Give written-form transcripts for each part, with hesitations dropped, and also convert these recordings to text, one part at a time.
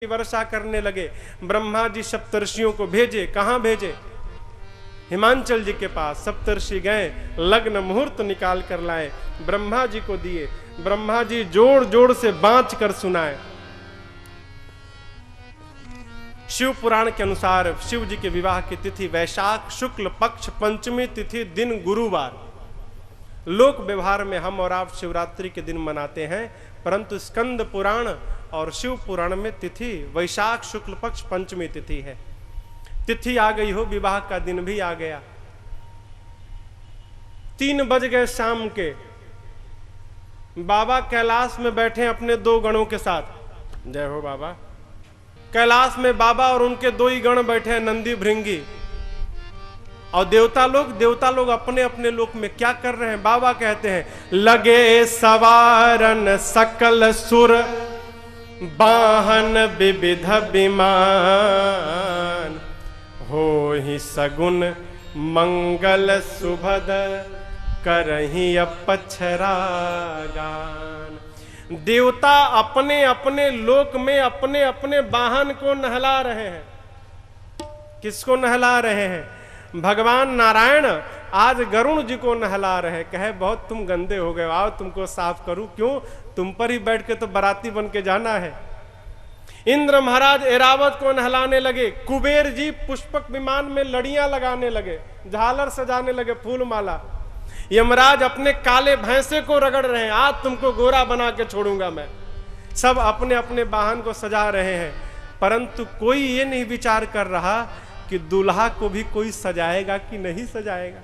वर्षा करने लगे। ब्रह्मा जी सप्तर्षियों को भेजे। कहाँ भेजे? हिमांचल जी के पास। सप्तर्षि गए, लग्न मुहूर्त निकाल कर लाए, ब्रह्मा जी को दिए। ब्रह्मा जी जोड़ जोड़ से बांच कर सुनाए। शिव पुराण के अनुसार शिव जी के विवाह की तिथि वैशाख शुक्ल पक्ष पंचमी तिथि दिन गुरुवार। लोक व्यवहार में हम और आप शिवरात्रि के दिन मनाते हैं, परंतु स्कंद पुराण और शिव पुराण में तिथि वैशाख शुक्ल पक्ष पंचमी तिथि है। तिथि आ गई हो, विवाह का दिन भी आ गया। 3 बज गए शाम के। बाबा कैलाश में बैठे अपने 2 गणों के साथ। जय हो बाबा। कैलाश में बाबा और उनके 2 ही गण बैठे हैं, नंदी भृंगी। और देवता लोग अपने अपने लोक में क्या कर रहे हैं? बाबा कहते हैं, लगे सवारन सकल सुर बाहन विविध विमान, हो ही सगुन मंगल सुभद करही अपछरा गान। देवता अपने अपने लोक में अपने अपने वाहन को नहला रहे हैं। किसको नहला रहे हैं? भगवान नारायण आज गरुण जी को नहला रहे। कहे बहुत तुम गंदे हो गए, आओ तुमको साफ करूं। क्यों? तुम पर ही बैठ के तो बाराती बन के जाना है। इंद्र महाराज ऐरावत को नहलाने लगे। कुबेर जी पुष्पक विमान में लड़ियां लगाने लगे, झालर सजाने लगे, फूल माला। यमराज अपने काले भैंसे को रगड़ रहे हैं, आज तुमको गोरा बना के छोड़ूंगा मैं। सब अपने अपने वाहन को सजा रहे हैं, परंतु कोई ये नहीं विचार कर रहा कि दूल्हा को भी कोई सजाएगा कि नहीं सजाएगा।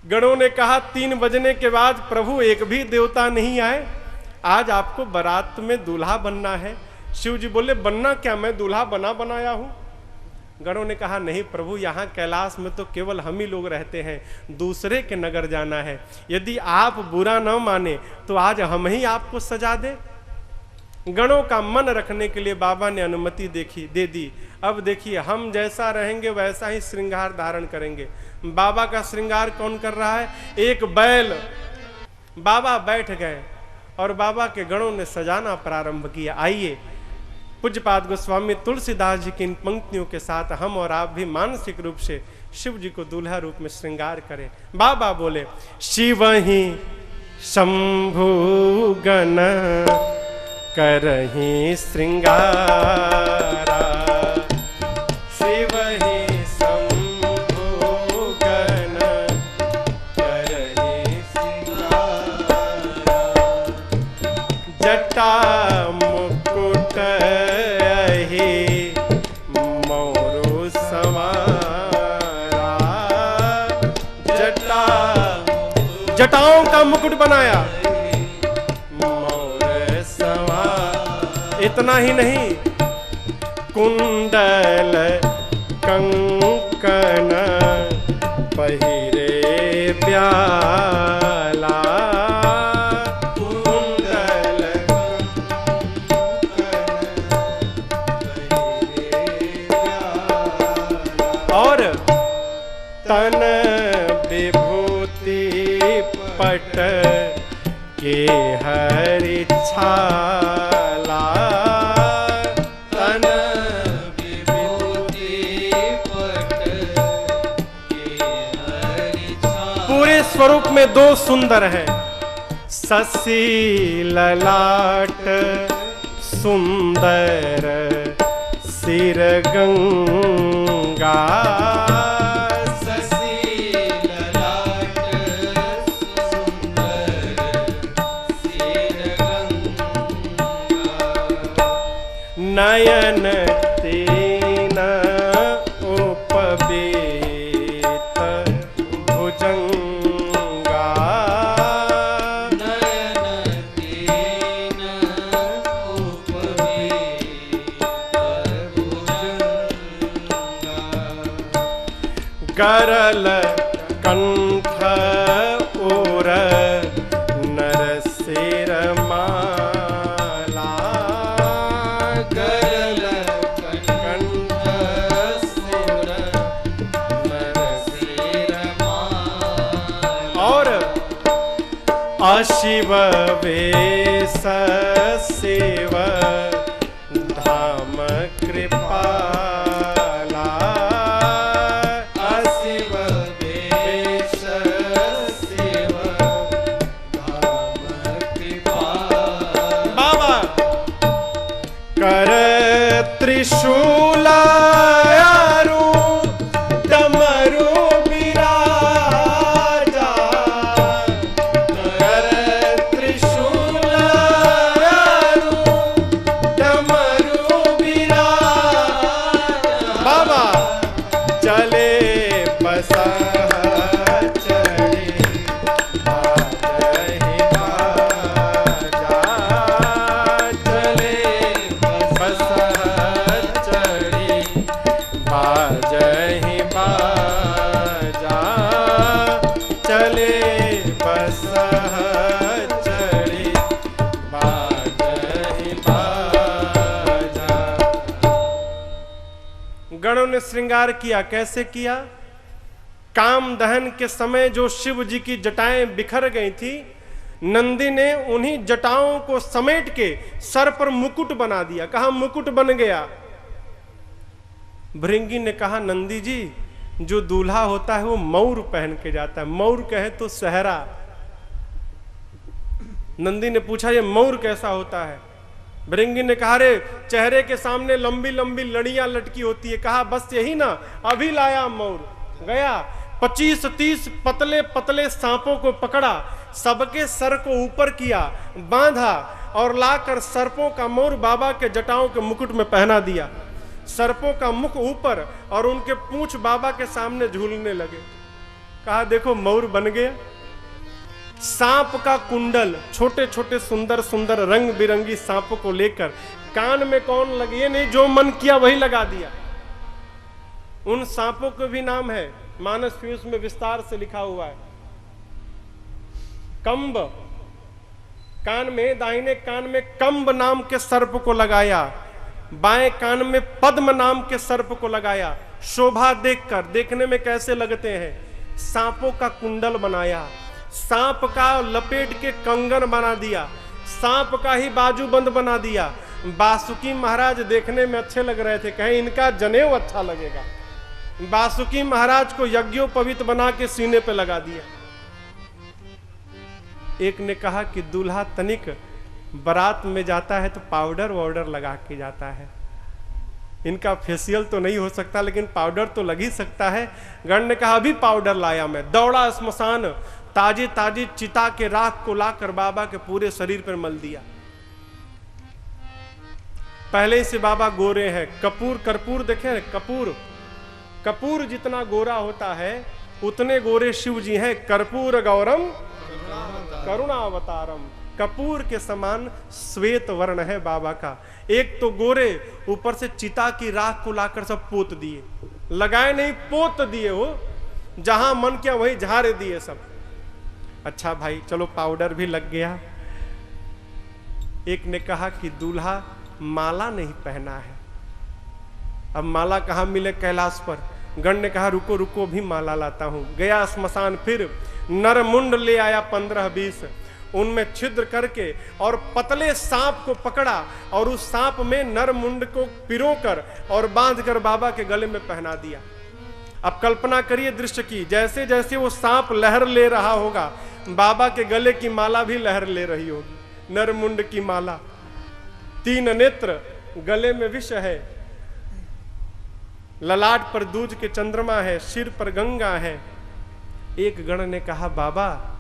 गणों ने कहा 3 बजने के बाद प्रभु एक भी देवता नहीं आए, आज आपको बारात में दूल्हा बनना है। शिव जी बोले बनना क्या, मैं दूल्हा बना बनाया हूं। गणों ने कहा नहीं प्रभु, यहां कैलाश में तो केवल हम ही लोग रहते हैं, दूसरे के नगर जाना है। यदि आप बुरा न माने तो आज हम ही आपको सजा दें। गणों का मन रखने के लिए बाबा ने अनुमति दे दी। अब देखिए, हम जैसा रहेंगे वैसा ही श्रृंगार धारण करेंगे। बाबा का श्रृंगार कौन कर रहा है? एक बैल। बाबा बैठ गए और बाबा के गणों ने सजाना प्रारंभ किया। आइए पूज्यपाद गोस्वामी तुलसीदास जी की इन पंक्तियों के साथ हम और आप भी मानसिक रूप से शिव जी को दूल्हा रूप में श्रृंगार करें। बाबा बोले, शिव ही शंभु गण करही श्रृंगारा, शिव ही शंभु गण करही श्रृंगारा, जटा मुकुट ही मोरु संवारा, जटाओं का मुकुट बनाया। इतना ही नहीं, कुंडल कंकण पहिरे प्याला, कुंडल और तन विभूति पट के हरि छाला, तन विभूति पट के हरि छाला। पूरे स्वरूप में 2 सुंदर हैं, शशि ललाट सुंदर सिर गंगा, नयन तीन उपवीत भुजंगा, नयन तीन उपवीत भुजंगा, गरल कंठ उर नरसिर अशिव वेश शिव कर त्रिशूल आरु डमरू बिराजा, कर त्रिशूल आरु डमरू बिराजा। बाबा चले बसा गणों ने श्रृंगार किया। कैसे किया? काम दहन के समय जो शिव जी की जटाएं बिखर गई थी, नंदी ने उन्हीं जटाओं को समेट के सर पर मुकुट बना दिया। कहा मुकुट बन गया। भृंगी ने कहा नंदी जी, जो दूल्हा होता है वो मौर पहन के जाता है, मौर कहे तो सहरा। नंदी ने पूछा ये मौर कैसा होता है? भृंगी ने कहा रे चेहरे के सामने लंबी लंबी लड़ियां लटकी होती है। कहा बस यही ना, अभी लाया मौर। गया 25-30 पतले पतले सांपों को पकड़ा, सबके सर को ऊपर किया, बांधा और लाकर सर्पों का मौर बाबा के जटाओं के मुकुट में पहना दिया। सर्पों का मुख ऊपर और उनके पूंछ बाबा के सामने झूलने लगे। कहा देखो मौर बन गया। सांप का कुंडल, छोटे छोटे सुंदर सुंदर रंग बिरंगी सांपों को लेकर कान में कौन लगे नहीं, जो मन किया वही लगा दिया। उन सांपों के भी नाम है, मानस पीयूष में विस्तार से लिखा हुआ है। कंब, कान में दाहिने कान में कंब नाम के सर्प को लगाया, बाएं कान में पद्म नाम के सर्प को लगाया। शोभा देखकर, देखने में कैसे लगते हैं, सांपों का कुंडल बनाया, सांप का लपेट के कंगन बना दिया, सांप का ही बाजूबंद बना दिया। बासुकी महाराज देखने में अच्छे लग रहे थे, कहीं इनका जनेऊ अच्छा लगेगा। बासुकी महाराज को यज्ञोपवीत बना के सीने पे लगा दिया। एक ने कहा कि दूल्हा तनिक बारात में जाता है तो पाउडर वाउडर लगा के जाता है, इनका फेशियल तो नहीं हो सकता लेकिन पाउडर तो लग ही सकता है। गण ने कहा अभी पाउडर लाया मैं। दौड़ा स्मशान, ताजी ताजी चिता के राख को लाकर बाबा के पूरे शरीर पर मल दिया। पहले से बाबा गोरे हैं। कपूर, कर्पूर देखे, कपूर, कपूर जितना गोरा होता है उतने गोरे शिव जी हैं। कर्पूर गौरम करुणावतारम, कपूर के समान श्वेत वर्ण है बाबा का। एक तो गोरे, ऊपर से चिता की राख को लाकर सब पोत दिए, लगाए नहीं पोत दिए, हो जहां मन किया वही झाड़ दिए सब। अच्छा भाई चलो पाउडर भी लग गया। एक ने कहा कि दूल्हा माला नहीं पहना है, अब माला कहां मिले कैलाश पर। गण ने कहा रुको रुको भी माला लाता हूं। गया श्मशान, फिर नरमुंड ले आया 15-20, उनमें छिद्र करके और पतले सांप को पकड़ा और उस सांप में नरमुंड को पिरोकर और बांधकर बाबा के गले में पहना दिया। अब कल्पना करिए दृश्य की, जैसे जैसे वो सांप लहर ले रहा होगा बाबा के गले की माला भी लहर ले रही होगी, नरमुंड की माला। 3 नेत्र, गले में विष है, ललाट पर दूज के चंद्रमा है, सिर पर गंगा है। एक गण ने कहा बाबा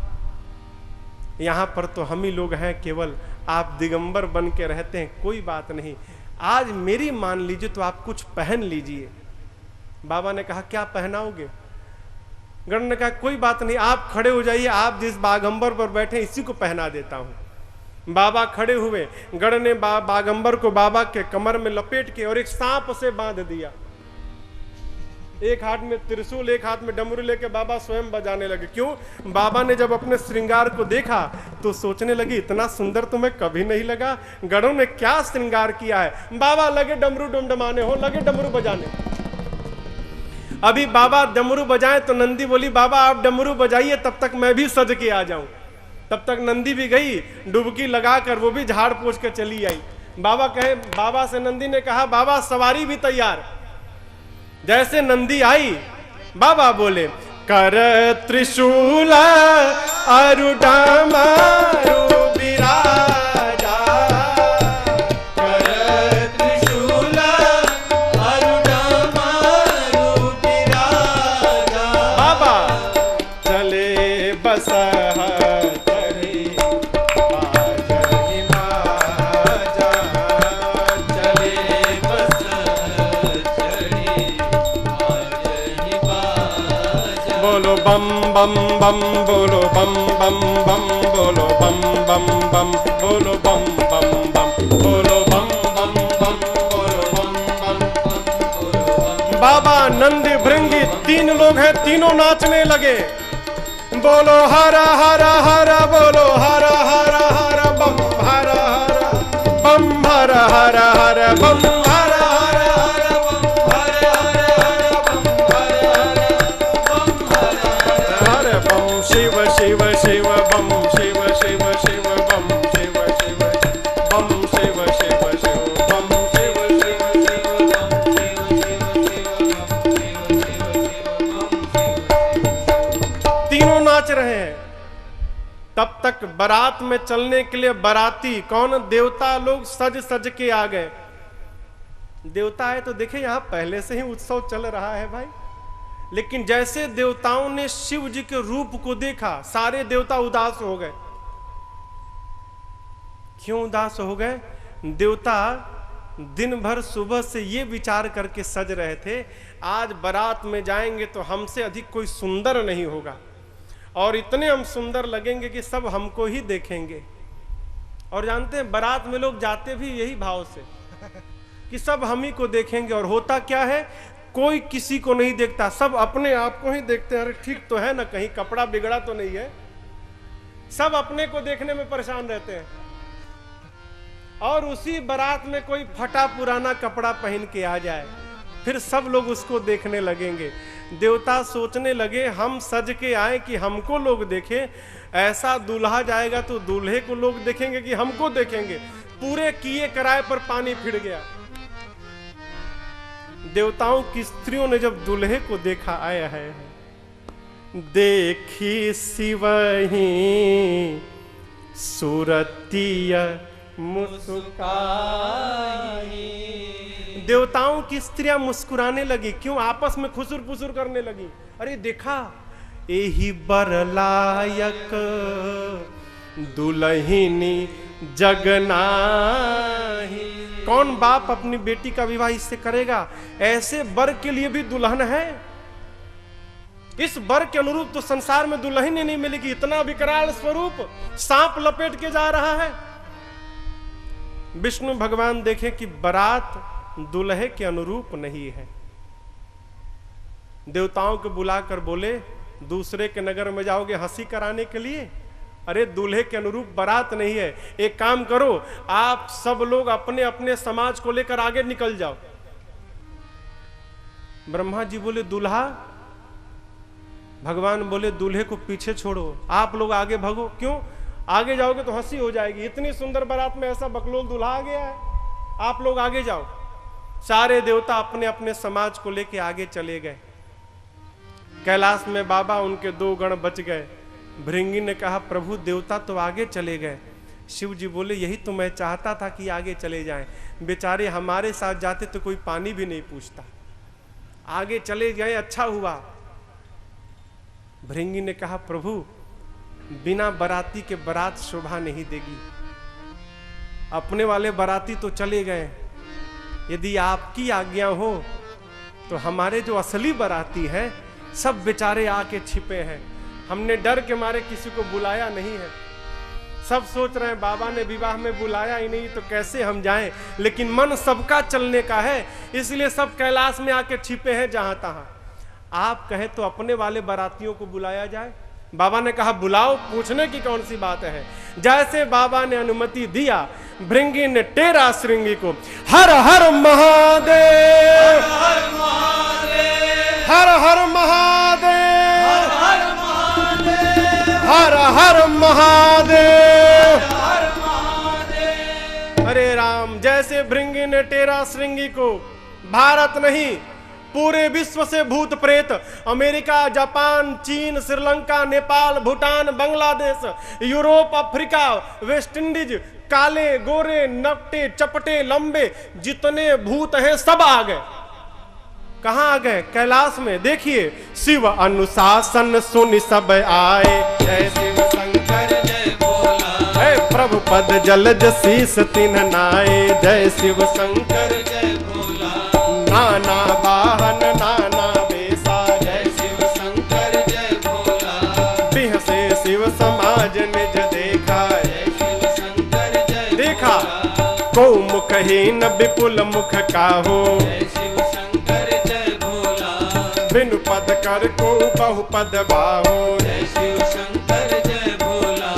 यहां पर तो हम ही लोग हैं केवल, आप दिगंबर बन के रहते हैं, कोई बात नहीं, आज मेरी मान लीजिए तो आप कुछ पहन लीजिए। बाबा ने कहा क्या पहनाओगे? गण ने कहा कोई बात नहीं, आप खड़े हो जाइए, आप जिस बागंबर पर बैठे इसी को पहना देता हूं। बाबा खड़े हुए, गण ने बागंबर को बाबा के कमर में लपेट के और एक सांप से बांध दिया। एक हाथ में त्रिशूल, एक हाथ में डमरू लेके बाबा स्वयं बजाने लगे। क्यों? बाबा ने जब अपने श्रृंगार को देखा तो सोचने लगी इतना सुंदर तो मैं कभी नहीं लगा, गणों ने क्या श्रृंगार किया है। बाबा लगे डमरू डमडमाने, हो लगे डमरू बजाने। अभी बाबा डमरू बजाएं तो नंदी बोली बाबा आप डमरू बजाइए, तब तक मैं भी सज के आ जाऊं। तब तक नंदी भी गई डुबकी लगाकर, वो भी झाड़ पोंछ के चली आई। बाबा से नंदी ने कहा बाबा सवारी भी तैयार। जैसे नंदी आई बाबा बोले कर त्रिशूल अरु डमरू बिराजा, कर बम बम बम बोलो बम बम बम बोलो बम बम बम बोलो बम बम बम बोलो बम बम बम बोलो बम बम बम बोलो बम। बाबा नंदी भृंगी तीन लोग हैं, तीनों नाचने लगे। बोलो हरा हरा हरा बोलो हरा हरा हरा बम हरा हरा बम हरा हरा हरा बम हरा हरा हरा बम हरा हरा हरा बम हरा हरा बम हरा हरा बम। शिव शिव शिव बम शिव शिव शिव बम शिव शिव बम शिव शिव शिव बम शिव शिव शिव बम शिव शिव शिव बम शिव शिव। तीनों नाच रहे हैं। तब तक बारात में चलने के लिए बाराती कौन, देवता लोग सज सज के आ गए। देवता है तो देखे यहां पहले से ही उत्सव चल रहा है भाई। लेकिन जैसे देवताओं ने शिव जी के रूप को देखा, सारे देवता उदास हो गए। क्यों उदास हो गए? देवता दिन भर सुबह से ये विचार करके सज रहे थे, आज बारात में जाएंगे तो हमसे अधिक कोई सुंदर नहीं होगा, और इतने हम सुंदर लगेंगे कि सब हमको ही देखेंगे। और जानते हैं बारात में लोग जाते भी यही भाव से कि सब हम ही को देखेंगे। और होता क्या है, कोई किसी को नहीं देखता, सब अपने आप को ही देखते हैं। अरे ठीक तो है ना, कहीं कपड़ा बिगड़ा तो नहीं है। सब अपने को देखने में परेशान रहते हैं। और उसी बारात में कोई फटा पुराना कपड़ा पहन के आ जाए, फिर सब लोग उसको देखने लगेंगे। देवता सोचने लगे हम सज के आए कि हमको लोग देखें, ऐसा दूल्हा जाएगा तो दूल्हे को लोग देखेंगे कि हमको देखेंगे। पूरे किए कराए पर पानी फिर गया। देवताओं की स्त्रियों ने जब दूल्हे को देखा, आया है देखी शिवही सूरतिया मुस्काई। देवताओं की स्त्रियां मुस्कुराने लगी। क्यों? आपस में खुसुर फुसुर करने लगी। अरे देखा, एही बरलायक दुल्हिनी जगनाही। कौन बाप अपनी बेटी का विवाह इससे करेगा? ऐसे वर के लिए भी दुल्हन है। इस वर के अनुरूप तो संसार में दुल्हन ही नहीं मिलेगी। इतना विकराल स्वरूप सांप लपेट के जा रहा है। विष्णु भगवान देखें कि बारात दुल्हे के अनुरूप नहीं है। देवताओं को बुलाकर बोले, दूसरे के नगर में जाओगे हंसी कराने के लिए? अरे दूल्हे के अनुरूप बारात नहीं है। एक काम करो, आप सब लोग अपने अपने समाज को लेकर आगे निकल जाओ। ब्रह्मा जी बोले दूल्हा? भगवान बोले दूल्हे को पीछे छोड़ो, आप लोग आगे भागो। क्यों? आगे जाओगे तो हंसी हो जाएगी। इतनी सुंदर बारात में ऐसा बकलोल दूल्हा आ गया है, आप लोग आगे जाओ। सारे देवता अपने अपने समाज को लेके आगे चले गए। कैलाश में बाबा उनके दो गण बच गए। भृंगी ने कहा प्रभु देवता तो आगे चले गए। शिव जी बोले यही तो मैं चाहता था कि आगे चले जाएं। बेचारे हमारे साथ जाते तो कोई पानी भी नहीं पूछता, आगे चले गए, अच्छा हुआ। भृंगी ने कहा प्रभु बिना बाराती के बारात शोभा नहीं देगी। अपने वाले बाराती तो चले गए, यदि आपकी आज्ञा हो तो हमारे जो असली बाराती हैं सब बेचारे आके छिपे हैं। हमने डर के मारे किसी को बुलाया नहीं है। सब सोच रहे हैं बाबा ने विवाह में बुलाया ही नहीं तो कैसे हम जाएं। लेकिन मन सबका चलने का है, इसलिए सब कैलाश में आके छिपे हैं जहां तहां। आप कहें तो अपने वाले बारातियों को बुलाया जाए। बाबा ने कहा बुलाओ, पूछने की कौन सी बात है। जैसे बाबा ने अनुमति दिया, भृंगी ने टेरा श्रृंगी को हर हर महादेव, हर हर महादेव, हर हर महादेव, हर हर महादेव। अरे राम, जैसे भृंगी ने टेरा श्रृंगी को भारत नहीं पूरे विश्व से भूत प्रेत, अमेरिका, जापान, चीन, Sri Lanka, Nepal, Bhutan, Bangladesh, Europe, Africa, West Indies, काले गोरे नकटे चपटे लंबे जितने भूत हैं सब आ गए। कहां आ गए? कैलाश में। देखिए, शिव अनुशासन सुन सब आए, जय शिव शंकर जय भोला, है प्रभु पद जलज शीस तिन्ह नाए, जय शिव शंकर जय भोला। नाना वाहन नाना बेसा, जय शिव शंकर जय भोला। मुखहीन विपुल मुख काहो, जय शिव शंकर जय भोला। बिनु पद कर को बहुपद बाहो, जय शिव शंकर जय भोला।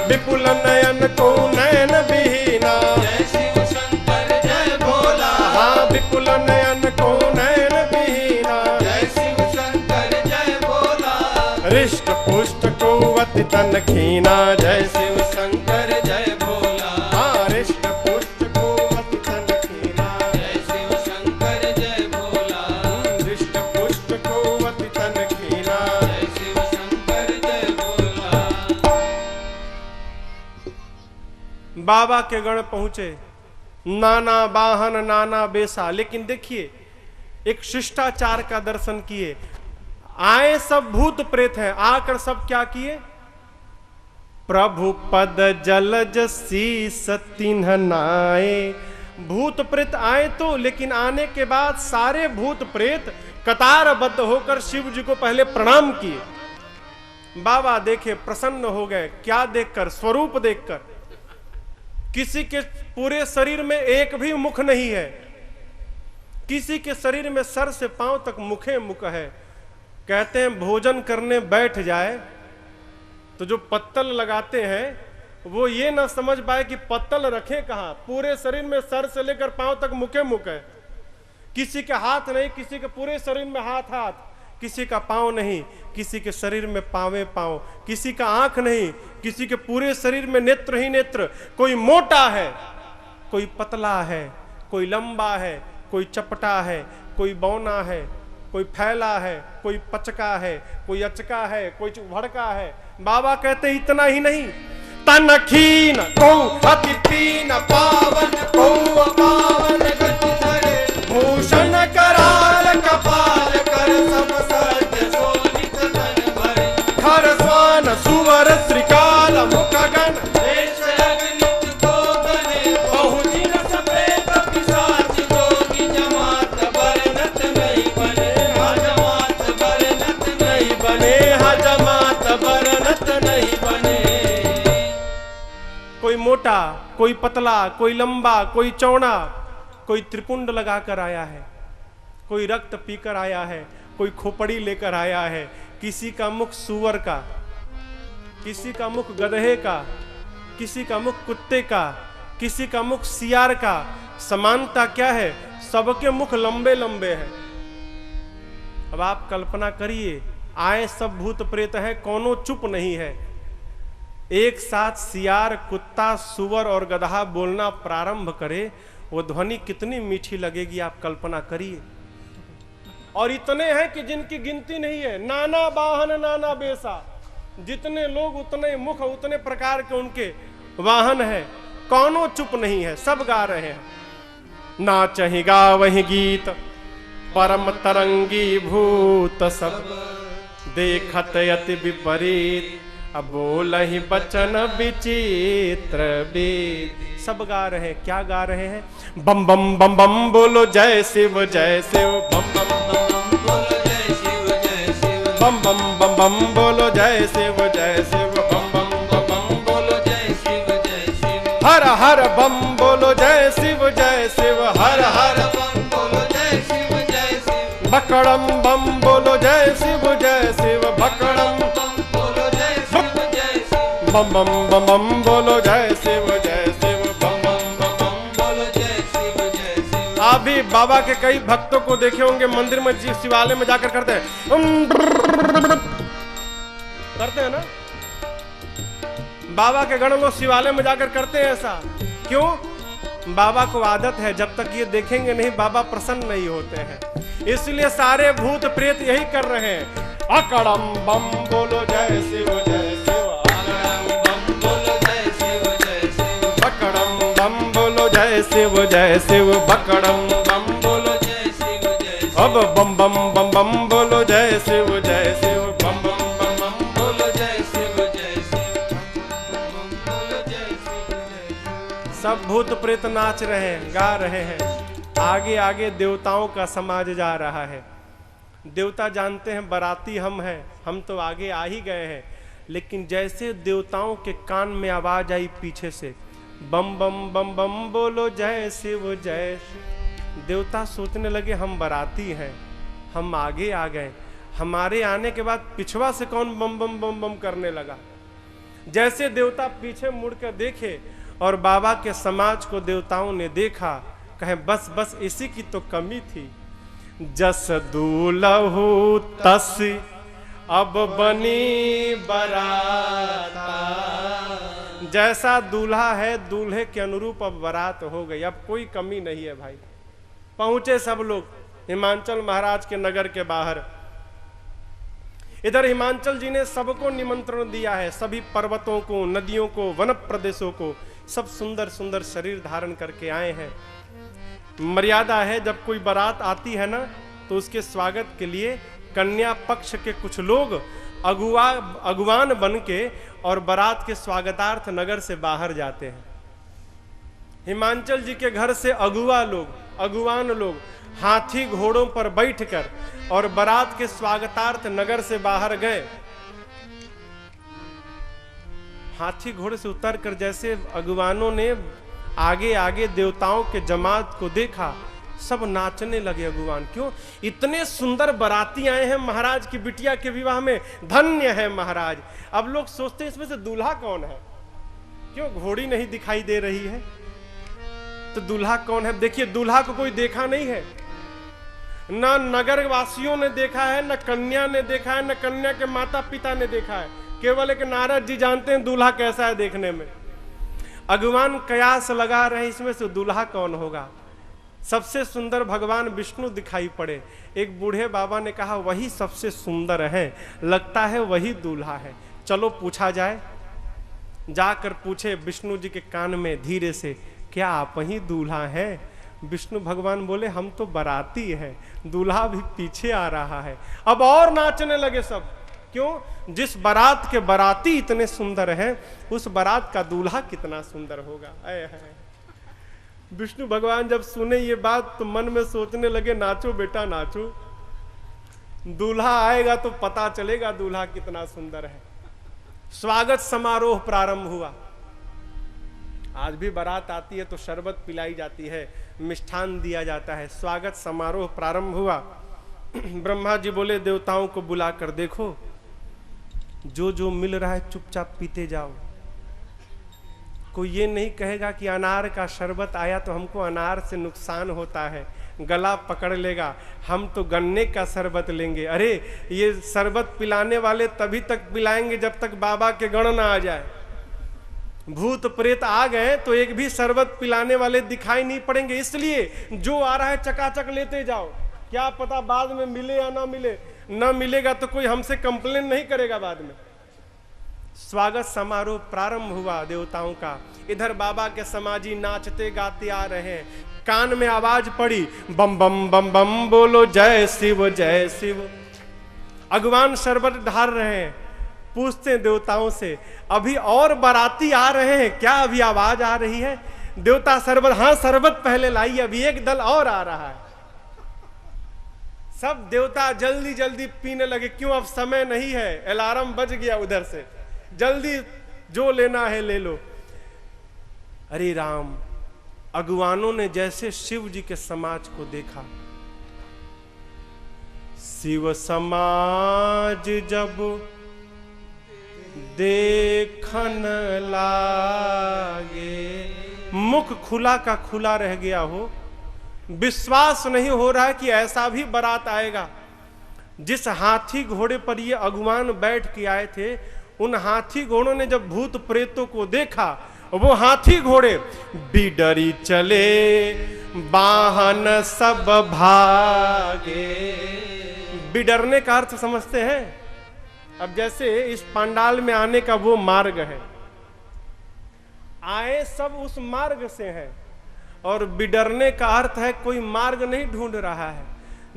विपुल नयन को नयन विहीना, जय शिव शंकर जय भोला। हाँ विपुल नयन को नयन विहीना, जय शिव शंकर जय भोला। हृष्ट पुष्ट को अति तन खीना, जय शिव शंकर जय भोला। हाँ हृष्ट पुष्ट को अति तन खीना, जय शिव शंकर जय भोला। हृष्ट पुष्ट को अति तन खीना। जय शिव शंकर जय भोला। बाबा के गण पहुंचे, नाना वाहन नाना बेसा, लेकिन देखिए एक शिष्टाचार का दर्शन किए। आए सब भूत प्रेत हैं, आकर सब क्या किए? प्रभु पद जलज शीस तिन्ह नाए। भूत प्रेत आए तो, लेकिन आने के बाद सारे भूत प्रेत कतारबद्ध होकर शिव जी को पहले प्रणाम किए। बाबा देखे, प्रसन्न हो गए। क्या देखकर? स्वरूप देखकर। किसी के पूरे शरीर में एक भी मुख नहीं है, किसी के शरीर में सर से पांव तक मुखे मुख है। कहते हैं भोजन करने बैठ जाए तो जो पत्तल लगाते हैं वो ये ना समझ पाए कि पत्तल रखे कहां। पूरे शरीर में सर से लेकर पांव तक मुखे मुख है। किसी के हाथ नहीं, किसी के पूरे शरीर में हाथ हाथ, किसी का पांव नहीं, किसी के शरीर में पांवे पांव, किसी का आंख नहीं, किसी के पूरे शरीर में नेत्र ही नेत्र। कोई मोटा है, कोई पतला है, कोई लंबा है, कोई चपटा है, कोई बौना है, कोई फैला है, कोई पचका है, कोई अचका है, कोई भड़का है। बाबा कहते इतना ही नहीं, तन खीन को अति तीन पावन को पावन गति धरे, भूषण कराल कपाल कर सब सत्य शोभित तन भरे। खर स्वान सुवर श्रीकाल मुख गण, देश अगणित को बने। बहुदिन सप्रेत पिशाच जोगी जमात बरनत नहीं बने। जमात बरनत नहीं बने हजमात बरनत नहीं बने। कोई मोटा, कोई पतला, कोई लंबा, कोई चौड़ा, कोई त्रिपुंड लगाकर आया है, कोई रक्त पीकर आया है, कोई खोपड़ी लेकर आया है। किसी का मुख सूअर का, किसी का मुख गधे का, किसी का मुख कुत्ते का, किसी का मुख सियार का। समानता क्या है? सबके मुख लंबे लंबे हैं। अब आप कल्पना करिए, आए सब भूत प्रेत हैं, कोनो चुप नहीं है। एक साथ सियार, कुत्ता, सुअर और गधा बोलना प्रारंभ करे, वो ध्वनि कितनी मीठी लगेगी आप कल्पना करिए। और इतने हैं कि जिनकी गिनती नहीं है। नाना वाहन नाना बेसा, जितने लोग उतने मुख, उतने प्रकार के उनके वाहन है। कौनो चुप नहीं है, सब गा रहे हैं। नाचहि गावहि गीत परम तरंगी भूत सब, देखत यति विपरीत अब बोलहि बचन विचित्र वेद। सब गा रहे हैं। क्या गा रहे हैं? बम बम बम बम बोलो जय शिव जय शिव, बम बम बम बम बोलो जय शिव जय शिव। बम बम बम बम बोलो जय शिव जय शिव, बम बम बम बम बोलो जय शिव जय शिव। हर हर बम बोलो जय शिव जय शिव, हर हर बम बोलो जय शिव जय शिव। बकड़म बम बोलो जय शिव जय शिव, बकड़म बम बोलो जय शिव जय शिव। बम बम बम बम बोलो जय शिव जय शिव, बम बम बम बम। बोलो जय शिव जय शिव। आप भी बाबा के कई भक्तों को देखे होंगे मंदिर में, शिवालय में जाकर करते हैं, करते हैं ना। बाबा के गण लोग शिवालय में जाकर करते हैं ऐसा। क्यों? बाबा को आदत है, जब तक ये देखेंगे नहीं बाबा प्रसन्न नहीं होते हैं। इसलिए सारे भूत प्रेत यही कर रहे हैं। अकड़म बम बोलो जय शिव जय शिव, बम बोलो जय शिव जय शिव। बकड़म बम बोलो जय शिव जय शिव, बकड़म बम बोलो। जय शिव जय शिव। अब बम बम बम बम बोलो जय शिव जय शिव, बम बम बम बम। बोलो जय शिव जय शिव। बम बोलो जय शिव जय शिव। सब भूत प्रेत नाच रहे हैं, गा रहे हैं। आगे आगे देवताओं का समाज जा रहा है। देवता जानते हैं बाराती हम तो आगे आ ही गए हैं। लेकिन जैसे देवताओं के कान में आवाज आई पीछे से, बम बम बम बम बोलो जय शिव जय। देवता सोचने लगे हम बाराती हैं, हम आगे आ गए, हमारे आने के बाद पिछवा से कौन बम बम बम बम करने लगा। जैसे देवता पीछे मुड़कर देखे और बाबा के समाज को देवताओं ने देखा, कहे बस बस इसी की तो कमी थी। जस दूल्हू तस अब बनी बराता, जैसा दूल्हा है दूल्हे के अनुरूप अब बारात हो गई, अब कोई कमी नहीं है भाई। पहुंचे सब लोग हिमांचल महाराज के नगर के बाहर। इधर हिमांचल जी ने सबको निमंत्रण दिया है, सभी पर्वतों को, नदियों को, वन प्रदेशों को, सब सुंदर सुंदर शरीर धारण करके आए हैं। मर्यादा है जब कोई बारात आती है ना तो उसके स्वागत के लिए कन्या पक्ष के कुछ लोग अगुवान बन के और बारात के स्वागतार्थ नगर से बाहर जाते हैं। हिमांचल जी के घर से अगुवान लोग हाथी घोड़ों पर बैठकर और बारात के स्वागतार्थ नगर से बाहर गए। हाथी घोड़े से उतरकर जैसे अगुवानों ने आगे आगे देवताओं के जमात को देखा, सब नाचने लगे अगुवान। क्यों? इतने सुंदर बाराती आए हैं महाराज की बिटिया के विवाह में, धन्य है महाराज। अब लोग सोचते हैं इसमें से दूल्हा कौन है, क्यों घोड़ी नहीं दिखाई दे रही है तो दूल्हा कौन है। देखिए दूल्हा को कोई देखा नहीं है, ना नगर वासियों ने देखा है, न कन्या ने देखा है, न कन्या के माता पिता ने देखा है, केवल एक नारद जी जानते हैं दूल्हा कैसा है देखने में। अगुवान कयास लगा रहे इसमें से दूल्हा कौन होगा। सबसे सुंदर भगवान विष्णु दिखाई पड़े। एक बूढ़े बाबा ने कहा वही सबसे सुंदर है, लगता है वही दूल्हा है, चलो पूछा जाए। जाकर पूछे विष्णु जी के कान में धीरे से, क्या आप ही दूल्हा हैं? विष्णु भगवान बोले हम तो बाराती हैं, दूल्हा भी पीछे आ रहा है। अब और नाचने लगे सब। क्यों? जिस बारात के बाराती इतने सुंदर हैं, उस बारात का दूल्हा कितना सुंदर होगा। विष्णु भगवान जब सुने ये बात तो मन में सोचने लगे नाचो बेटा नाचो, दूल्हा आएगा तो पता चलेगा दूल्हा कितना सुंदर है। स्वागत समारोह प्रारंभ हुआ। आज भी बारात आती है तो शरबत पिलाई जाती है, मिष्ठान दिया जाता है। स्वागत समारोह प्रारंभ हुआ। ब्रह्मा जी बोले देवताओं को बुलाकर देखो, जो जो मिल रहा है चुपचाप पीते जाओ। कोई ये नहीं कहेगा कि अनार का शरबत आया तो हमको अनार से नुकसान होता है, गला पकड़ लेगा, हम तो गन्ने का शरबत लेंगे। अरे ये शरबत पिलाने वाले तभी तक पिलाएंगे जब तक बाबा के गण ना आ जाए। भूत प्रेत आ गए तो एक भी शरबत पिलाने वाले दिखाई नहीं पड़ेंगे, इसलिए जो आ रहा है चकाचक लेते जाओ। क्या पता बाद में मिले या ना मिले, ना मिलेगा तो कोई हमसे कंप्लेन नहीं करेगा बाद में। स्वागत समारोह प्रारंभ हुआ देवताओं का। इधर बाबा के समाजी नाचते गाते आ रहे हैं। कान में आवाज पड़ी, बम बम बम बम बोलो जय शिव जय शिव। अगवान शरबत ढाल रहे हैं। पूछते हैं देवताओं से, अभी और बाराती आ रहे हैं क्या? अभी आवाज आ रही है। देवता शरबत, हाँ शरबत पहले लाई, अभी एक दल और आ रहा है। सब देवता जल्दी जल्दी पीने लगे। क्यों? अब समय नहीं है, अलार्म बज गया उधर से, जल्दी जो लेना है ले लो। अरे राम, अगुवानों ने जैसे शिव जी के समाज को देखा, शिव समाज जब देखन लागे, मुख खुला का खुला रह गया हो। विश्वास नहीं हो रहा है कि ऐसा भी बारात आएगा। जिस हाथी घोड़े पर ये अगुवान बैठ के आए थे, उन हाथी घोड़ों ने जब भूत प्रेतों को देखा, वो हाथी घोड़े बिडरी चले वाहन सब भागे। बिडरने का अर्थ समझते हैं? अब जैसे इस पंडाल में आने का वो मार्ग है, आए सब उस मार्ग से हैं, और बिडरने का अर्थ है कोई मार्ग नहीं ढूंढ रहा है,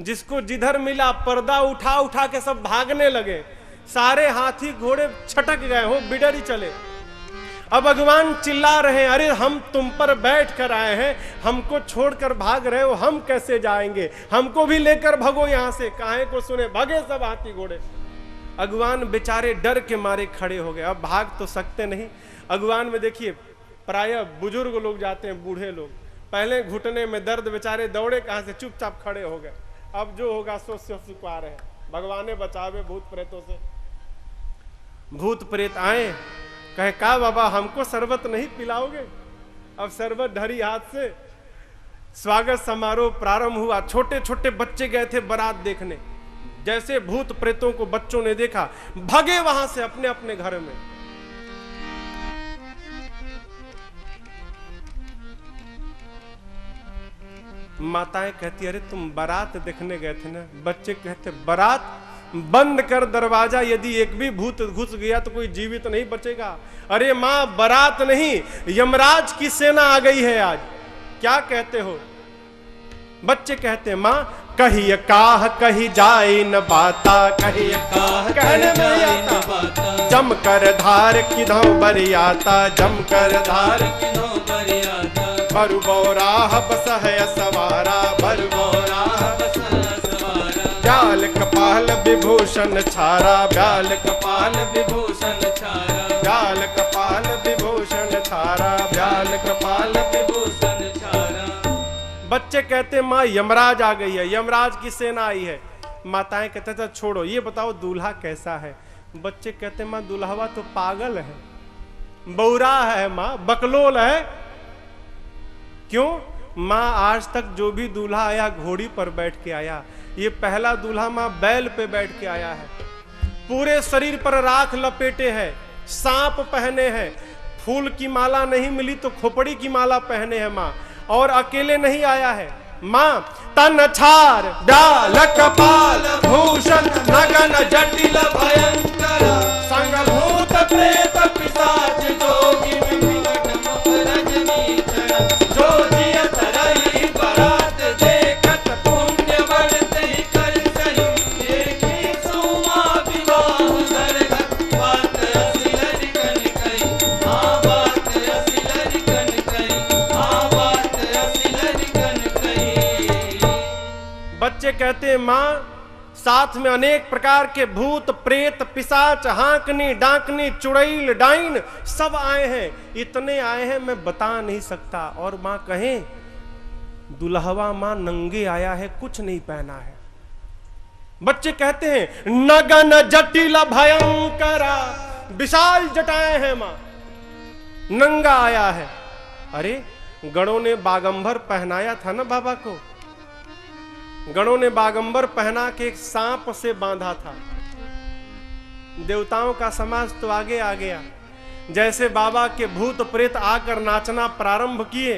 जिसको जिधर मिला पर्दा उठा उठा के सब भागने लगे। सारे हाथी घोड़े छटक गए हो, बिडर ही चले। अब भगवान चिल्ला रहे हैं, अरे हम तुम पर बैठ कर आए हैं, हमको छोड़कर भाग रहे हो, हम कैसे जाएंगे? हमको भी लेकर भगो यहां से। काहे को सुने, भागे सब हाथी घोड़े। अगवान बेचारे डर के मारे खड़े हो गए। अब भाग तो सकते नहीं। अगवान में देखिए प्रायः बुजुर्ग लोग जाते हैं, बूढ़े लोग। पहले घुटने में दर्द, बेचारे दौड़े कहाँ से, चुपचाप खड़े हो गए। अब जो होगा सो स्वीकार है। भगवाने बचावे भूत प्रेतों से। भूत प्रेत आए, कहे का बाबा हमको शरबत नहीं पिलाओगे? अब शरबत ढरी हाथ से स्वागत समारोह प्रारंभ हुआ। छोटे छोटे बच्चे गए थे बारात देखने। जैसे भूत प्रेतों को बच्चों ने देखा, भागे वहां से अपने अपने घर में। माताएं कहती अरे तुम बारात देखने गए थे ना। बच्चे कहते बारात, बंद कर दरवाजा, यदि एक भी भूत घुस गया तो कोई जीवित नहीं बचेगा। अरे मां, बारात नहीं, यमराज की सेना आ गई है आज। क्या कहते हो? बच्चे कहते मां, कही काह कही जाए न बाता, कही काह कहने में आता, जम कर धार किधौ बरियाता, जम कर धार किधौ बरियाता, बरु बौराह बस है सवारा, बरु बौराह बस है सवारा, ब्याल कपाल विभूषण छारा, ब्याल कपाल विभूषण छारा, ब्याल कपाल विभूषण छारा, ब्याल कपाल विभूषण छारा। बच्चे कहते माँ यमराज आ गई है, यमराज की सेना आई है। माताएं कहते थे छोड़ो, ये बताओ दूल्हा कैसा है? बच्चे कहते माँ दूल्हा तो पागल है, बौरा है माँ, बकलोल है। क्यों? माँ आज तक जो भी दूल्हा आया घोड़ी पर बैठ के आया, ये पहला दूल्हा माँ बैल पे बैठ के आया है। पूरे शरीर पर राख लपेटे है, सांप पहने हैं, फूल की माला नहीं मिली तो खोपड़ी की माला पहने हैं माँ, और अकेले नहीं आया है माँ। तन छार ब्याल कपाल भूषण नगन जटिल भयंकर, संग भूत प्रेत पिशाच जोगी जो जियत रही बरात देखत, पुण्य बढ़ते कर सही, एक ही सुमा विवाह दरगत, बात असिलरि कन कही, हाँ बात असिलरि कन कही, हाँ बात असिलरि कन कही। बच्चे कहते माँ साथ में अनेक प्रकार के भूत प्रेत पिशाच हांकनी डांकनी चुड़ैल डाइन सब आए हैं। इतने आए हैं मैं बता नहीं सकता। और मां कहें दुल्हवा मां नंगे आया है, कुछ नहीं पहना है। बच्चे कहते हैं नगन जटिल भयंकरा, विशाल जटाएं हैं मां, नंगा आया है। अरे गणों ने बागंबर पहनाया था ना बाबा को, गणों ने बागंबर पहना के एक सांप से बांधा था। देवताओं का समाज तो आगे आ गया। जैसे बाबा के भूत प्रेत आकर नाचना प्रारंभ किए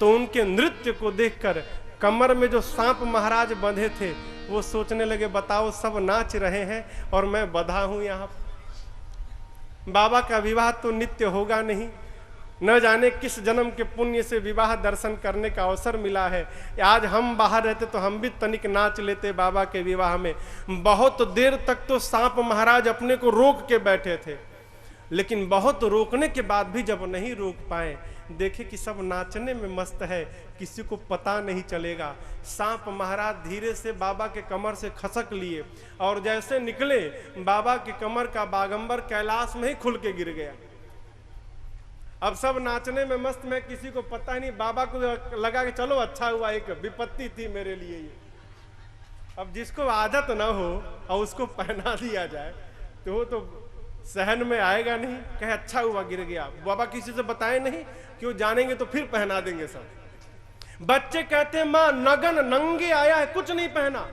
तो उनके नृत्य को देखकर कमर में जो सांप महाराज बंधे थे वो सोचने लगे बताओ सब नाच रहे हैं और मैं बंधा हूं यहां। बाबा का विवाह तो नित्य होगा नहीं, न जाने किस जन्म के पुण्य से विवाह दर्शन करने का अवसर मिला है। आज हम बाहर रहते तो हम भी तनिक नाच लेते बाबा के विवाह में। बहुत देर तक तो सांप महाराज अपने को रोक के बैठे थे, लेकिन बहुत रोकने के बाद भी जब नहीं रोक पाए, देखे कि सब नाचने में मस्त है, किसी को पता नहीं चलेगा। सांप महाराज धीरे से बाबा के कमर से खसक लिए और जैसे निकले बाबा के कमर का बागंबर कैलाश में ही खुल के गिर गया। अब सब नाचने में मस्त, में किसी को पता ही नहीं। बाबा को लगा कि चलो अच्छा हुआ, एक विपत्ति थी मेरे लिए ये। अब जिसको आदत ना हो और उसको पहना दिया जाए तो वो तो सहन में आएगा नहीं। कहे अच्छा हुआ गिर गया, बाबा किसी से बताए नहीं, क्यों जानेंगे तो फिर पहना देंगे सब। बच्चे कहते माँ नगन नंगे आया है, कुछ नहीं पहना,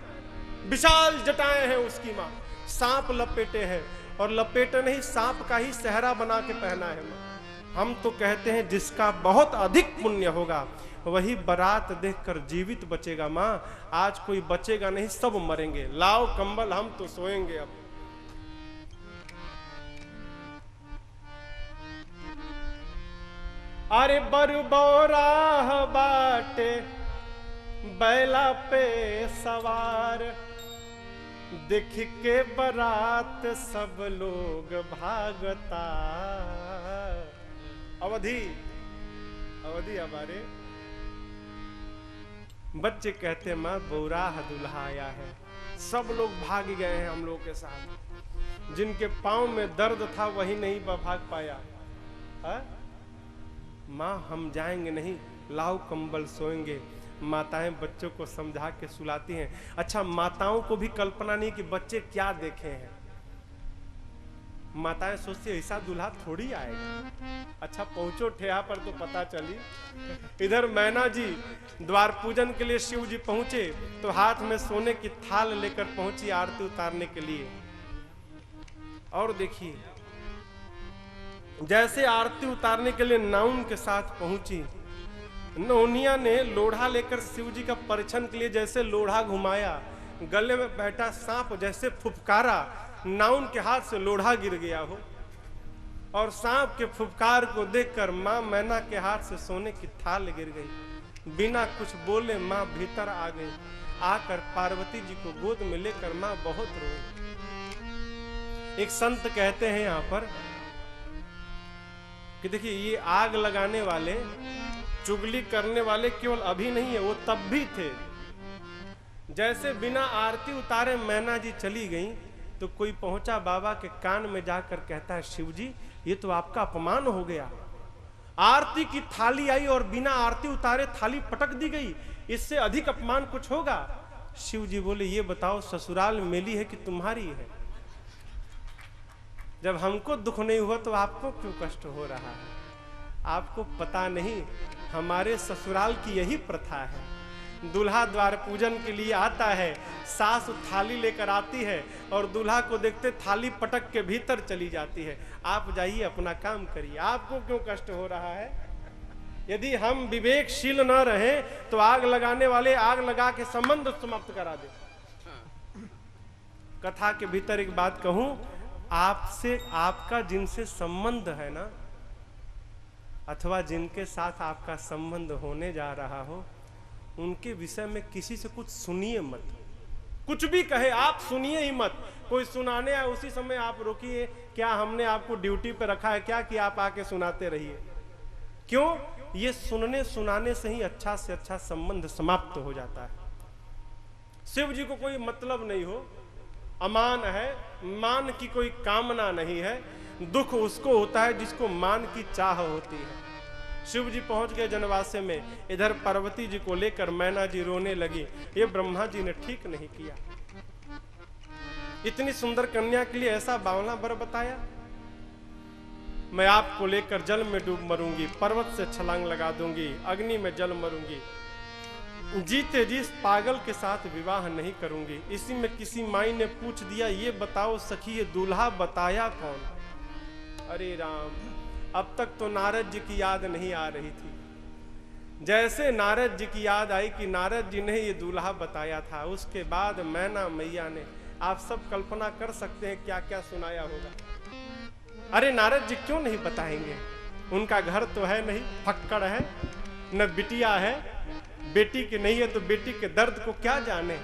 विशाल जटाएं हैं उसकी माँ, सांप लपेटे हैं और लपेटे नहीं सांप का ही सेहरा बना के पहना है माँ। हम तो कहते हैं जिसका बहुत अधिक पुण्य होगा वही बारात देखकर जीवित बचेगा माँ। आज कोई बचेगा नहीं, सब मरेंगे। लाओ कंबल, हम तो सोएंगे अब। अरे बरबौराह बाटे बैला पे सवार, देख के बारात सब लोग भागता। अवधि अवधि हमारे बच्चे कहते माँ बौराह दुल्हा आया है, सब लोग भाग गए हैं हम लोग के साथ। जिनके पांव में दर्द था वही नहीं भाग पाया है? माँ हम जाएंगे नहीं, लाओ कंबल सोएंगे। माताएं बच्चों को समझा के सुलाती हैं। अच्छा, माताओं को भी कल्पना नहीं कि बच्चे क्या देखे हैं। माताएं सोचती ऐसा दूल्हा थोड़ी आएगा। अच्छा पहुंचो ठेहा पर तो पता चली। इधर मैना जी द्वार पूजन के लिए शिव जी पहुंचे तो हाथ में सोने की थाल लेकर पहुंची आरती उतारने के लिए। और देखिए जैसे आरती उतारने के लिए नाउन के साथ पहुंची, नौनिया ने लोढ़ा लेकर शिव जी का परीक्षण के लिए जैसे लोढ़ा घुमाया, गले में बैठा सांप जैसे फुफकारा, नाउन के हाथ से लोढ़ा गिर गया हो। और सांप के फुफकार को देखकर मां मैना के हाथ से सोने की थाल गिर गई। बिना कुछ बोले मां भीतर आ गई। आकर पार्वती जी को गोद में लेकर मां बहुत रोई। एक संत कहते हैं यहां पर कि देखिए ये आग लगाने वाले, चुगली करने वाले केवल अभी नहीं है, वो तब भी थे। जैसे बिना आरती उतारे मैना जी चली गई तो कोई पहुंचा बाबा के कान में जाकर कहता है, शिव जी ये तो आपका अपमान हो गया। आरती की थाली आई और बिना आरती उतारे थाली पटक दी गई, इससे अधिक अपमान कुछ होगा? शिव जी बोले, ये बताओ ससुराल मेरी है कि तुम्हारी है? जब हमको दुख नहीं हुआ तो आपको क्यों कष्ट हो रहा है? आपको पता नहीं, हमारे ससुराल की यही प्रथा है। दूल्हा द्वार पूजन के लिए आता है, सास थाली लेकर आती है और दूल्हा को देखते थाली पटक के भीतर चली जाती है। आप जाइए अपना काम करिए, आपको क्यों कष्ट हो रहा है? यदि हम विवेकशील न रहें तो आग लगाने वाले आग लगा के संबंध समाप्त करा दे। कथा के भीतर एक बात कहूं, आपसे आपका जिनसे संबंध है ना, अथवा जिनके साथ आपका संबंध होने जा रहा हो, उनके विषय में किसी से कुछ सुनिए मत। कुछ भी कहे आप सुनिए ही मत। कोई सुनाने आए उसी समय आप रोकिए, क्या हमने आपको ड्यूटी पे रखा है क्या कि आप आके सुनाते रहिए? क्यों? ये सुनने सुनाने से ही अच्छा से अच्छा संबंध समाप्त हो जाता है। शिव जी को कोई मतलब नहीं हो, अमान है, मान की कोई कामना नहीं है। दुख उसको होता है जिसको मान की चाह होती है। शिव जी पहुंच गए जनवासे में। इधर पार्वती जी को लेकर मैना जी रोने लगी। ये ब्रह्मा जी ने ठीक नहीं किया, इतनी सुंदर कन्या के लिए ऐसा बावला वर बताया। मैं आपको लेकर जल में डूब मरूंगी, पर्वत से छलांग लगा दूंगी, अग्नि में जल मरूंगी, जीते जी इस पागल के साथ विवाह नहीं करूंगी। इसी में किसी माई ने पूछ दिया, ये बताओ सखी ये दूल्हा बताया कौन? अरे राम, अब तक तो नारद जी की याद नहीं आ रही थी। जैसे नारद जी की याद आई कि नारद जी ने ये दूल्हा बताया था, उसके बाद मैना मैया ने, आप सब कल्पना कर सकते हैं क्या क्या सुनाया होगा। अरे नारद जी क्यों नहीं बताएंगे? उनका घर तो है नहीं, फक्कड़ है, न बिटिया है, बेटी की नहीं है तो बेटी के दर्द को क्या जाने।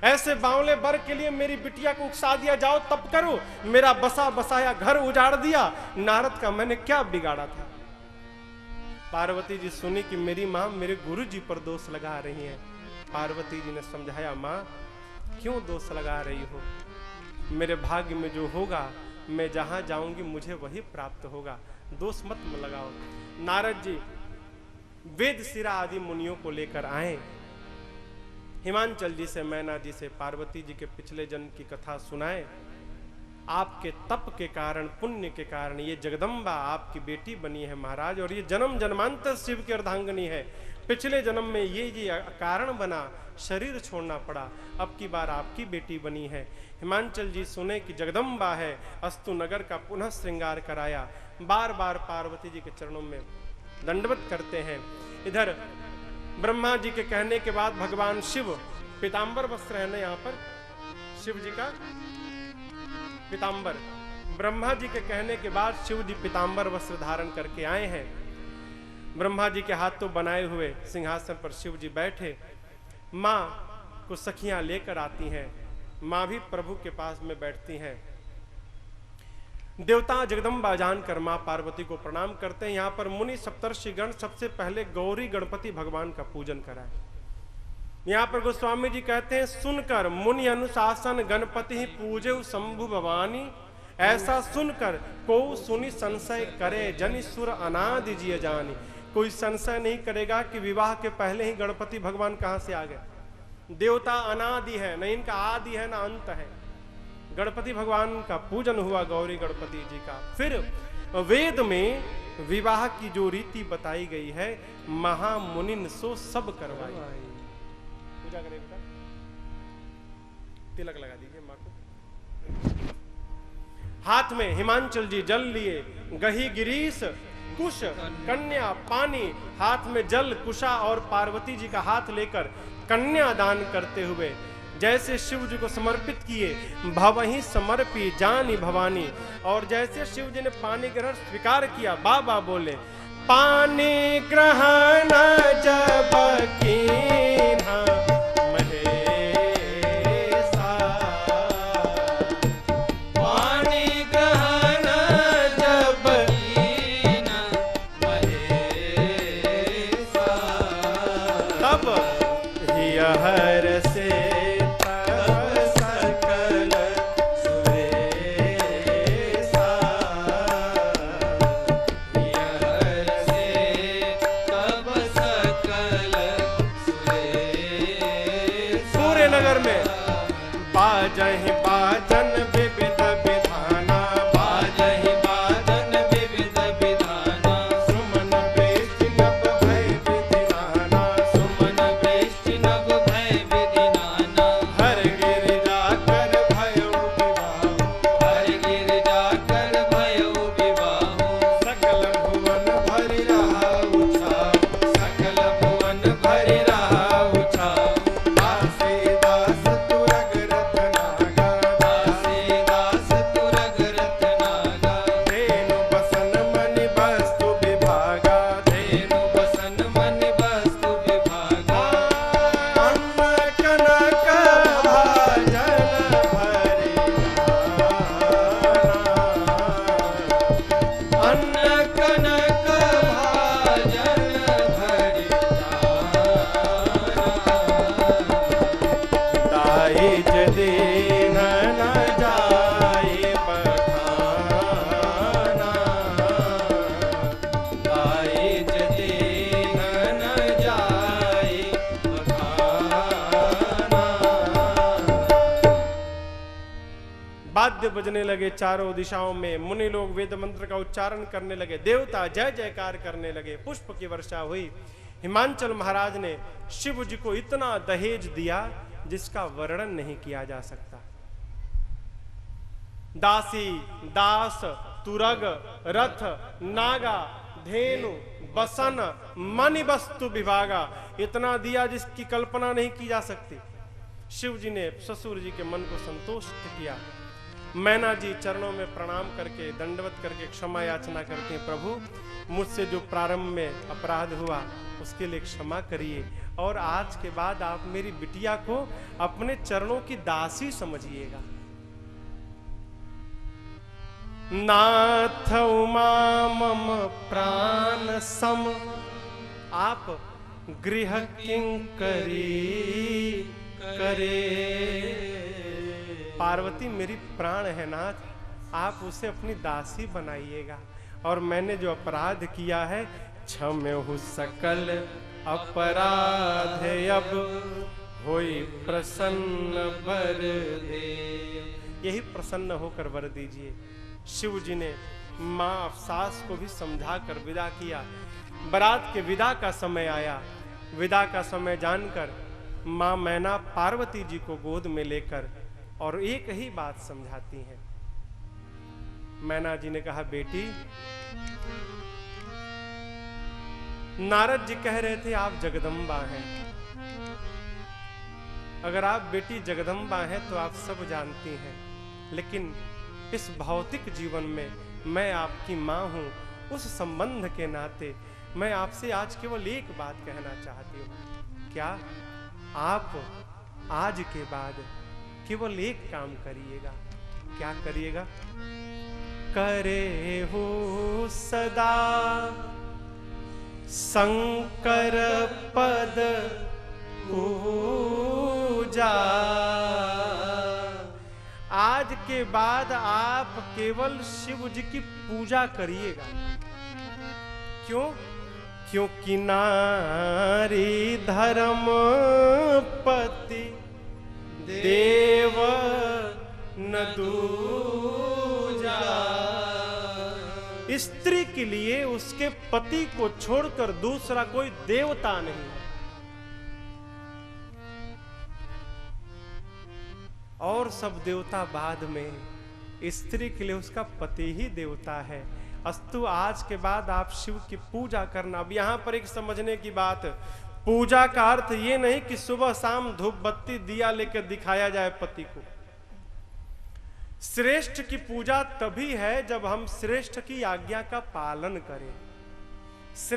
ऐसे बावले बर के लिए मेरी बिटिया को उकसा दिया, जाओ तप करो, मेरा बसा बसाया घर उजाड़ दिया। नारद का मैंने क्या बिगाड़ा था? पार्वती जी सुनी कि मेरी माँ मेरे गुरु जी पर दोष लगा रही हैं। पार्वती जी ने समझाया, माँ क्यों दोष लगा रही हो? मेरे भाग्य में जो होगा, मैं जहां जाऊंगी मुझे वही प्राप्त होगा, दोष मत लगाओ। नारद जी वेद सिरा आदि मुनियों को लेकर आए। हिमांचल जी से, मैना जी से पार्वती जी के पिछले जन्म की कथा सुनाए। आपके तप के कारण, पुण्य के कारण ये जगदम्बा आपकी बेटी बनी है महाराज, और ये जन्म जन्मांतर शिव की अर्धांगिनी है। पिछले जन्म में ये कारण बना, शरीर छोड़ना पड़ा, अब की बार आपकी बेटी बनी है। हिमांचल जी सुने कि जगदम्बा है, अस्तु नगर का पुनः श्रृंगार कराया। बार बार पार्वती जी के चरणों में दंडवत करते हैं। इधर ब्रह्मा जी के कहने के बाद भगवान शिव, पीतांबर वस्त्र है ना यहाँ पर, शिव जी का पीतांबर, ब्रह्मा जी के कहने के बाद शिव जी पीतांबर वस्त्र धारण करके आए हैं। ब्रह्मा जी के हाथों बनाए हुए सिंहासन पर शिव जी बैठे। माँ को सखियां लेकर आती हैं, माँ भी प्रभु के पास में बैठती हैं। देवता जगदम्बा जानकर माँ पार्वती को प्रणाम करते हैं। यहाँ पर मुनि सप्तर्षि गण सबसे पहले गौरी गणपति भगवान का पूजन कराए। यहाँ पर गोस्वामी जी कहते हैं, सुनकर मुनि अनुशासन गणपति ही पूजे शंभु भवानी, ऐसा सुनकर को सुनि संशय करे जनि सुर अनादि जिय जानी। कोई संशय नहीं करेगा कि विवाह के पहले ही गणपति भगवान कहां से आ गए। देवता अनादि है, न इनका आदि है न अंत है। गणपति भगवान का पूजन हुआ, गौरी गणपति जी का। फिर वेद में विवाह की जो रीति बताई गई है, महामुनिन सो सब करवाई। पूजा करें बेटा, तिलक लगा दीजिए माँ को। हाथ में हिमांचल जी जल लिए, गही गिरीश कुश कन्या पानी, हाथ में जल कुशा और पार्वती जी का हाथ लेकर कन्या दान करते हुए जैसे शिव जी को समर्पित किए, भवहि समर्पी जानी भवानी। और जैसे शिव जी ने पानी ग्रहण स्वीकार किया, बाबा बोले पानी ग्रहण जब कीन्हा महेशा, पानी ग्रहण जब कीन्हा महेशा, तब हियहर से बाजहि बाजन विविध विधाना, बाजहि बाजन विविध विधाना, सुमन वैष्णव भय विधिनाना, सुमन वैष्णव भय विधिनाना, हर गिरिजा कर भयउ विवाहो, हर गिरिजा कर भयउ विवाहो, सकल भुवन भरि रहा उत्साह, सकल भुवन भरि रहा उत्साह, दासी दास तुरग रत्नागा, दासी दास तुरग रत्नागा, धेनु बसन मणि वस्तु विभागा, धेनु बसन मणि वस्तु विभागा, अन्न कनक भाजन भरि अन्न कनक भाजन भरि दाइज दीन न जाय बखाना, दाइज दीन न जाय बखाना। वाद्य बजने लगे चारों दिशाओं में, मुनि लोग वेद मंत्र का उच्चारण करने लगे, देवता जय जयकार करने लगे, पुष्प की वर्षा हुई। हिमांचल महाराज ने शिव जी को इतना दहेज दिया जिसका वर्णन नहीं किया जा सकता। दासी दास तुरग रथ नागा धेनु बसन मणि वस्तु विभागा, इतना दिया जिसकी कल्पना नहीं की जा सकती। शिव जी ने ससुर जी के मन को संतुष्ट किया। मैना जी चरणों में प्रणाम करके दंडवत करके क्षमा याचना करते हैं, प्रभु मुझसे जो प्रारंभ में अपराध हुआ उसके लिए क्षमा करिए, और आज के बाद आप मेरी बिटिया को अपने चरणों की दासी समझिएगा। नाथ उमा मम प्राण सम, आप गृह किंकरी करे। पार्वती मेरी प्राण है नाथ, आप उसे अपनी दासी बनाइएगा, और मैंने जो अपराध किया है क्षम्यहु सकल अपराध, अब होई प्रसन्न वर दे। यही प्रसन्न होकर वर दीजिए। शिव जी ने माँ अफसास को भी समझा कर विदा किया। बारात के विदा का समय आया। विदा का समय जानकर माँ मैना पार्वती जी को गोद में लेकर और एक ही बात समझाती हैं। मैना जी ने कहा, बेटी नारद जी कह रहे थे आप जगदम्बा हैं। अगर आप बेटी जगदम्बा हैं तो आप सब जानती हैं, लेकिन इस भौतिक जीवन में मैं आपकी माँ हूं। उस संबंध के नाते मैं आपसे आज केवल एक बात कहना चाहती हूँ। क्या आप आज के बाद केवल एक काम करिएगा। क्या करिएगा? करे हो सदा शंकर पद पूजा। आज के बाद आप केवल शिव जी की पूजा करिएगा। क्यों? क्योंकि नारी धर्म पति देव न दूजा। स्त्री के लिए उसके पति को छोड़कर दूसरा कोई देवता नहीं। और सब देवता बाद में, स्त्री के लिए उसका पति ही देवता है। अस्तु आज के बाद आप शिव की पूजा करना। अब यहां पर एक समझने की बात, पूजा का अर्थ ये नहीं कि सुबह शाम धूप बत्ती दिया लेकर दिखाया जाए पति को। श्रेष्ठ की पूजा तभी है जब हम श्रेष्ठ की आज्ञा का पालन करें। श्रेष्ठ